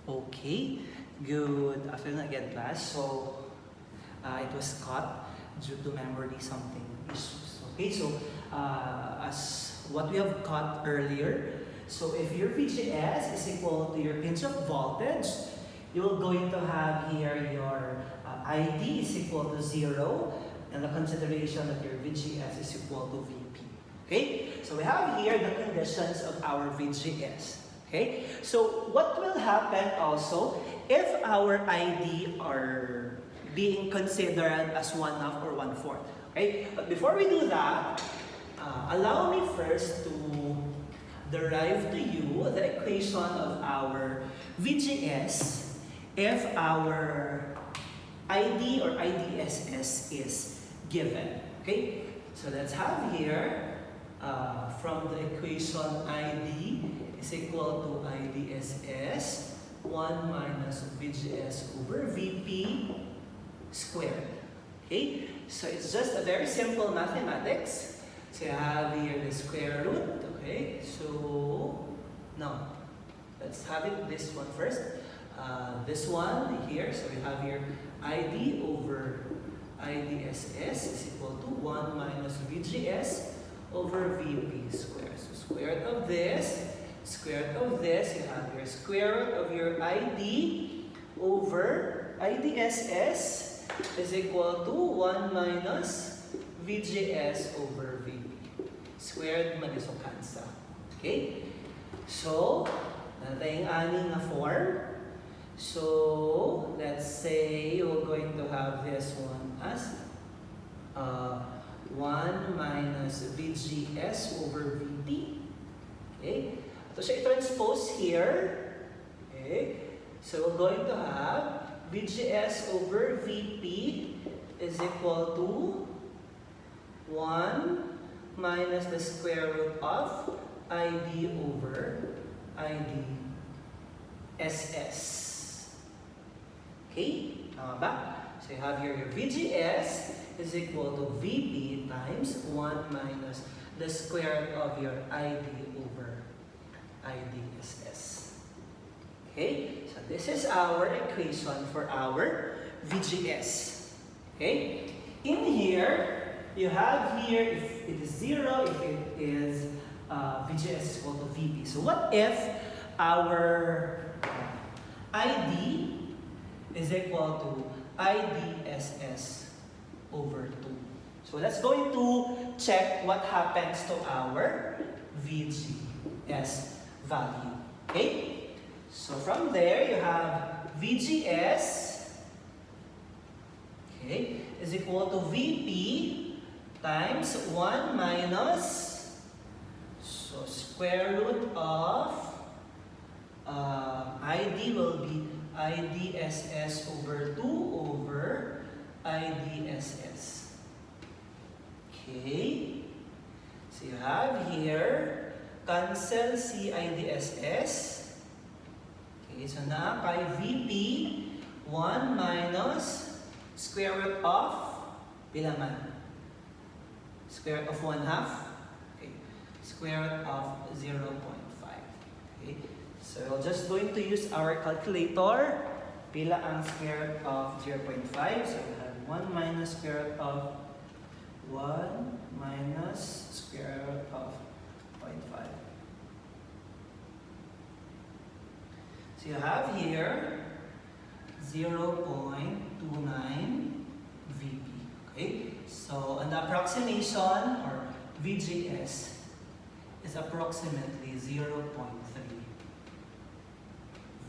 Okay, good afternoon again, class. So, it was cut due to memory something issues. Okay, so as what we have cut earlier, so if your VGS is equal to your pinch of voltage, you're going to have here your ID is equal to 0, and the consideration that your VGS is equal to VP. Okay, so we have here the conditions of our VGS. Okay, so what will happen also if our ID are being considered as 1/2 or 1/4? Okay, but before we do that, allow me first to derive to you the equation of our VGS if our ID or IDSS is given. Okay, so let's have here from the equation ID is equal to IDSS 1 minus VGS over VP squared. Okay, so it's just a very simple mathematics. So you have here the square root. Okay, so now let's have it this one first. This one here, so we have here ID over IDSS is equal to 1 minus VGS over VP squared. So square root of this, square root of this, you have your square root of your ID over IDSS is equal to 1 minus VGS over VP. Squared manisokansa. Okay? So, natayong aning na form. So, let's say you're going to have this one as 1 minus VGS over VP. Okay? So, siya i-transpose here. Okay? So, we're going to have VGS over VP is equal to 1 minus the square root of ID over IDSS. Okay? Tama ba? So, you have here your VGS is equal to VP times 1 minus the square root of your ID over IDSS. Okay? So, this is our equation for our VGS. Okay? In here, you have here if it is 0, if it is VGS is equal to VP. So, what if our ID is equal to IDSS over 2. So let's go to check what happens to our VGS value. Okay? So from there, you have VGS, okay, is equal to VP times 1 minus, so square root of ID will be IDSS over 2 over IDSS. Okay. So you have here, cancel C IDSS. Okay, so na kay VP, 1 minus square root of, pila man? Square root of 1/2. Okay. Square root of 0.5. Okay. So we're just going to use our calculator. Pila ang square root of 0.5. So we have 1 minus square root of 1 minus square root of 0.5. So you have here 0.29 VP. Okay? So an approximation or VGS is approximately 0.3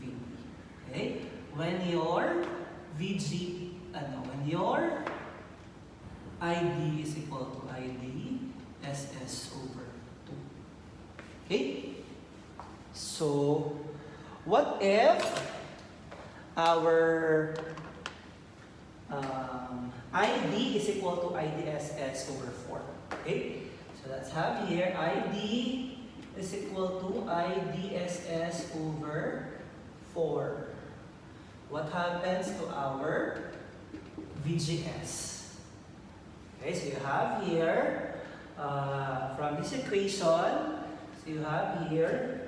VP. Okay? When your when your ID is equal to IDSS over 2. Okay? So, what if our ID is equal to IDSS over 4? Okay? So, let's have here ID is equal to IDSS over 4. What happens to our VGS? Okay, so you have here, from this equation, so you have here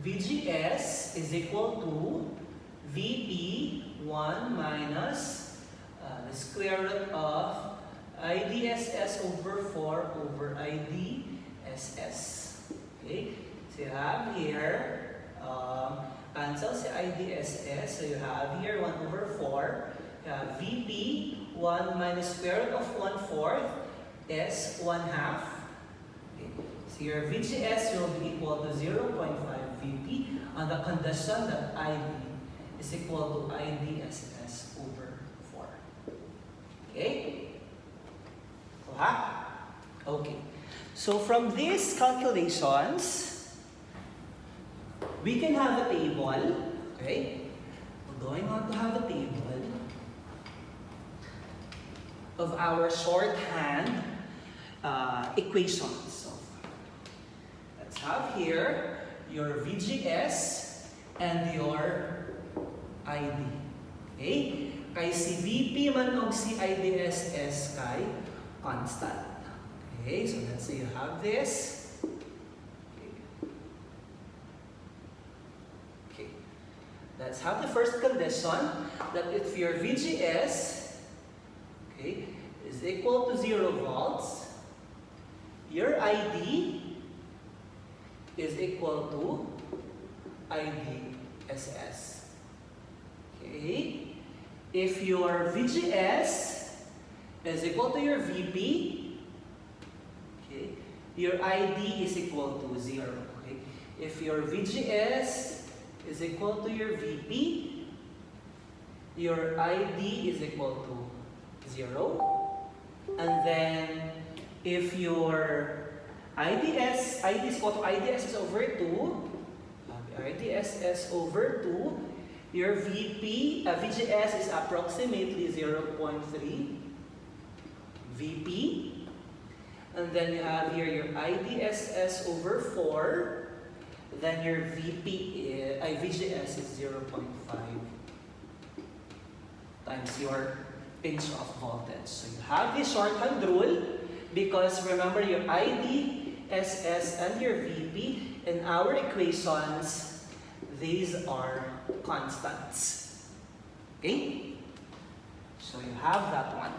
VGS is equal to VP 1 minus the square root of IDSS over 4 over IDSS. Okay, so you have here, cancel si IDSS, so you have here 1 over 4, you have VP 1 minus square root of 1/4 is 1/2. Okay. So your VGS will be equal to 0.5 VP on the condition that ID is equal to IDSS over 4. Okay? Okay. So from these calculations, we can have a table. Okay? We're going on to have a table of our shorthand equations. So let's have here your VGS and your ID. Okay? Kay si VP man og si IDSS kay constant. Okay, so let's say you have this. Okay. Let's have the first condition that if your VGS is equal to 0 volts, your ID is equal to IDSS. Okay? If your VGS is equal to your VP, okay, your ID is equal to 0. Okay? If your VGS is equal to your VP, your ID is equal to 0. And then if your ID is equal to IDSS over 2, IDSS over 2, your VGS is approximately 0.3 VP. And then you have here your IDSS over 4, then your VGS is 0.5 times your pinch of voltage. So you have this shorthand rule because remember your IDSS and your VP in our equations, these are constants. Okay? So you have that one.